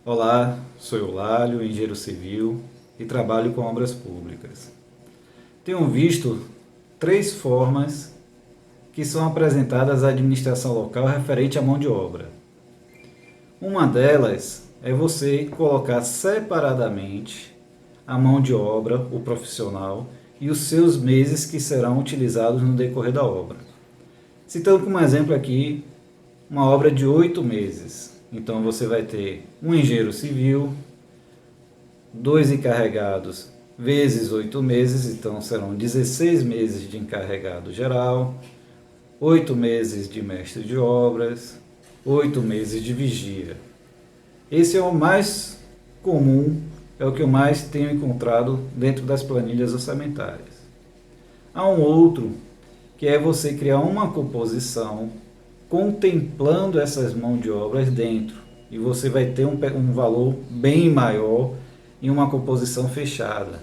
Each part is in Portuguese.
Olá, sou Eulálio, engenheiro civil e trabalho com obras públicas. Tenho visto três formas que são apresentadas à administração local referente à mão de obra. Uma delas é você colocar separadamente a mão de obra, o profissional, e os seus meses que serão utilizados no decorrer da obra. Citando como exemplo aqui uma obra de 8 meses. Então você vai ter um engenheiro civil, dois encarregados vezes 8 meses, então serão 16 meses de encarregado geral, 8 meses de mestre de obras, 8 meses de vigia. Esse é o mais comum, é o que eu mais tenho encontrado dentro das planilhas orçamentárias. Há um outro, que é você criar uma composição contemplando essas mãos de obras dentro. E você vai ter um valor bem maior em uma composição fechada.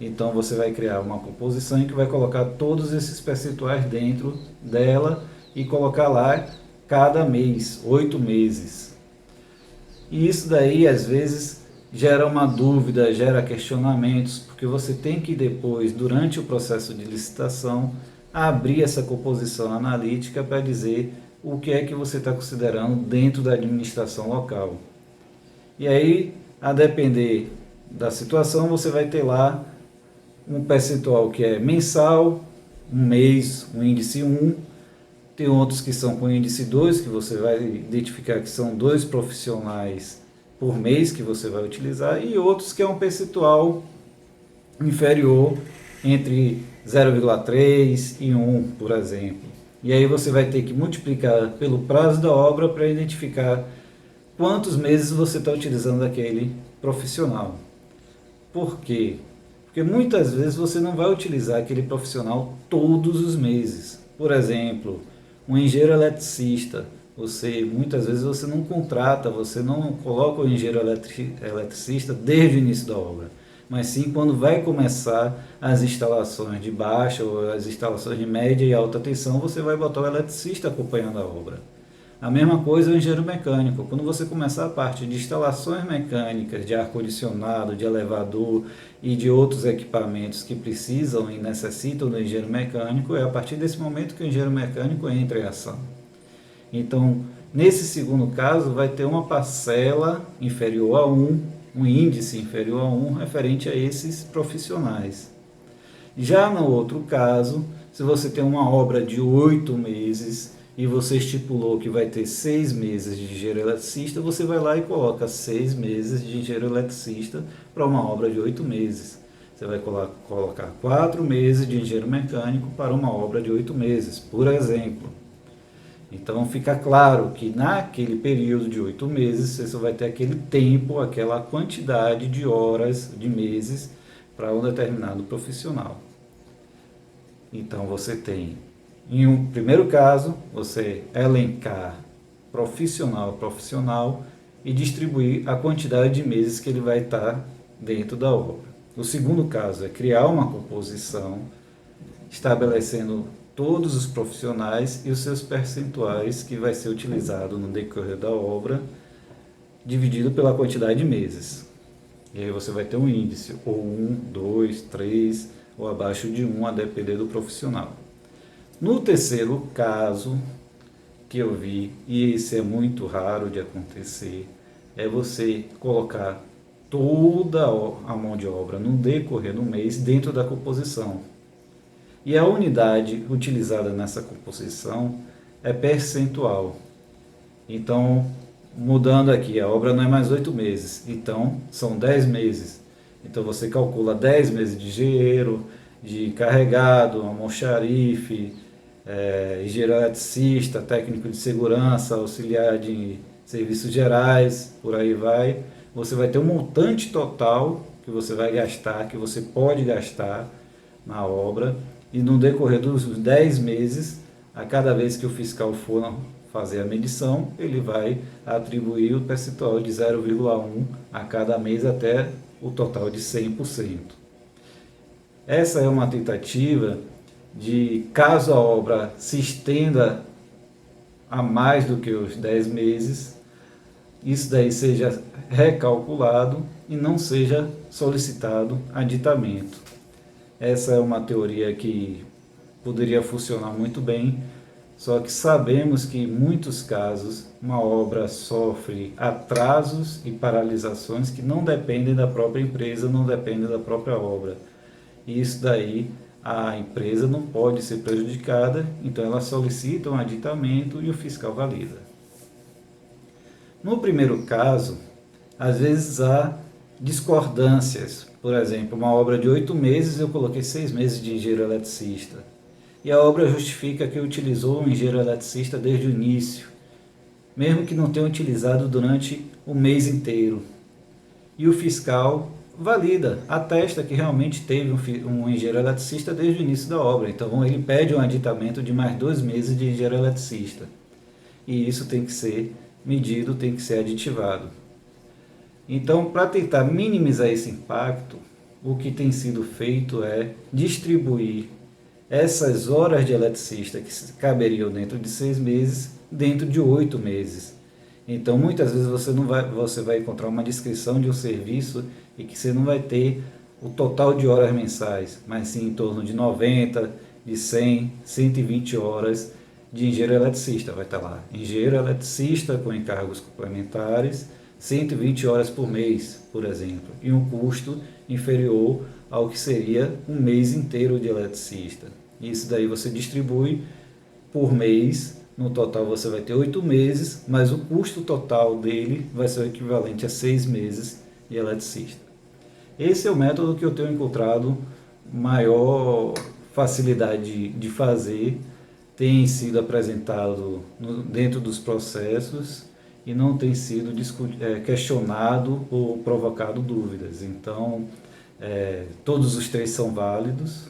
Então você vai criar uma composição em que vai colocar todos esses percentuais dentro dela e colocar lá cada mês, 8 meses. E isso daí às vezes gera uma dúvida, gera questionamentos, porque você tem que depois, durante o processo de licitação, abrir essa composição analítica para dizer o que é que você está considerando dentro da administração local. E aí, a depender da situação, você vai ter lá um percentual que é mensal, um mês, um índice 1, tem outros que são com índice 2, que você vai identificar que são 2 profissionais por mês que você vai utilizar, e outros que é um percentual inferior entre 0,3 e 1, por exemplo. E aí você vai ter que multiplicar pelo prazo da obra para identificar quantos meses você está utilizando aquele profissional. Por quê? Porque muitas vezes você não vai utilizar aquele profissional todos os meses. Por exemplo, um engenheiro eletricista, muitas vezes você não contrata, você não coloca o engenheiro eletricista desde o início da obra, mas sim quando vai começar as instalações de baixa ou as instalações de média e alta tensão, você vai botar o eletricista acompanhando a obra. A mesma coisa o engenheiro mecânico. Quando você começar a parte de instalações mecânicas, de ar-condicionado, de elevador e de outros equipamentos que precisam e necessitam do engenheiro mecânico, é a partir desse momento que o engenheiro mecânico entra em ação. Então, nesse segundo caso, vai ter uma parcela inferior a 1, um índice inferior a 1 referente a esses profissionais. Já no outro caso, se você tem uma obra de 8 meses e você estipulou que vai ter 6 meses de engenheiro eletricista, você vai lá e coloca 6 meses de engenheiro eletricista para uma obra de 8 meses. Você vai colocar 4 meses de engenheiro mecânico para uma obra de 8 meses, por exemplo. Então fica claro que naquele período de 8 meses você só vai ter aquele tempo, aquela quantidade de horas, de meses para um determinado profissional. Então você tem, em um primeiro caso, você elencar profissional a profissional e distribuir a quantidade de meses que ele vai estar dentro da obra. O segundo caso é criar uma composição estabelecendo todos os profissionais e os seus percentuais que vai ser utilizado no decorrer da obra, dividido pela quantidade de meses. E aí você vai ter um índice, ou 1, 2, 3, ou abaixo de 1, a depender do profissional. No terceiro caso que eu vi, e esse é muito raro de acontecer, é você colocar toda a mão de obra no decorrer do mês dentro da composição. E a unidade utilizada nessa composição é percentual. Então, mudando aqui, a obra não é mais 8 meses, então são 10 meses. Então você calcula 10 meses de engenheiro, de carregado, almoxarife, engenheiro eletricista, técnico de segurança, auxiliar de serviços gerais, por aí vai. Você vai ter um montante total que você vai gastar, que você pode gastar na obra, e no decorrer dos 10 meses, a cada vez que o fiscal for fazer a medição, ele vai atribuir o percentual de 0,1 a cada mês até o total de 100%. Essa é uma tentativa de, caso a obra se estenda a mais do que os 10 meses, isso daí seja recalculado e não seja solicitado aditamento. Essa é uma teoria que poderia funcionar muito bem, só que sabemos que em muitos casos uma obra sofre atrasos e paralisações que não dependem da própria empresa, não dependem da própria obra. E isso daí a empresa não pode ser prejudicada, então ela solicita um aditamento e o fiscal valida. No primeiro caso, às vezes há discordâncias. Por exemplo, uma obra de 8 meses, eu coloquei 6 meses de engenheiro eletricista. E a obra justifica que utilizou um engenheiro eletricista desde o início, mesmo que não tenha utilizado durante o mês inteiro. E o fiscal valida, atesta que realmente teve um engenheiro eletricista desde o início da obra. Então ele pede um aditamento de mais 2 meses de engenheiro eletricista. E isso tem que ser medido, tem que ser aditivado. Então, para tentar minimizar esse impacto, o que tem sido feito é distribuir essas horas de eletricista que caberiam dentro de 6 meses, dentro de 8 meses. Então, muitas vezes você vai encontrar uma descrição de um serviço e que você não vai ter o total de horas mensais, mas sim em torno de 90, de 100, 120 horas de engenheiro eletricista. Vai estar lá, engenheiro eletricista com encargos complementares, 120 horas por mês, por exemplo, e um custo inferior ao que seria um mês inteiro de eletricista. Isso daí você distribui por mês, no total você vai ter 8 meses, mas o custo total dele vai ser o equivalente a 6 meses de eletricista. Esse é o método que eu tenho encontrado maior facilidade de fazer, tem sido apresentado dentro dos processos e não tem sido questionado ou provocado dúvidas. Então, todos os três são válidos,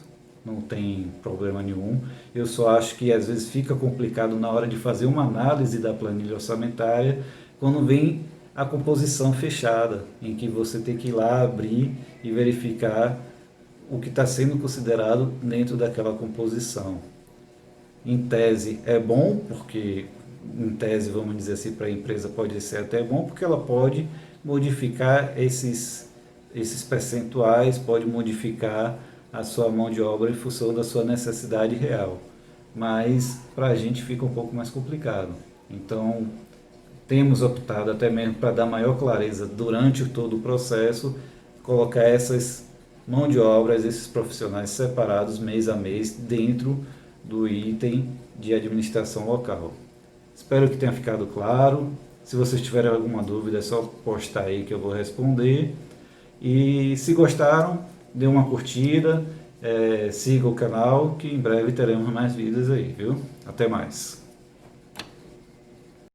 não tem problema nenhum. Eu só acho que às vezes fica complicado na hora de fazer uma análise da planilha orçamentária, quando vem a composição fechada, em que você tem que ir lá abrir e verificar o que está sendo considerado dentro daquela composição. Em tese é bom, porque em tese, vamos dizer assim, para a empresa pode ser até bom, porque ela pode modificar esses percentuais, pode modificar a sua mão de obra em função da sua necessidade real. Mas para a gente fica um pouco mais complicado. Então, temos optado até mesmo para dar maior clareza durante todo o processo, colocar essas mão de obras, esses profissionais separados mês a mês dentro do item de administração local. Espero que tenha ficado claro. Se vocês tiverem alguma dúvida, é só postar aí que eu vou responder. E se gostaram, dê uma curtida, siga o canal, que em breve teremos mais vídeos aí, viu? Até mais!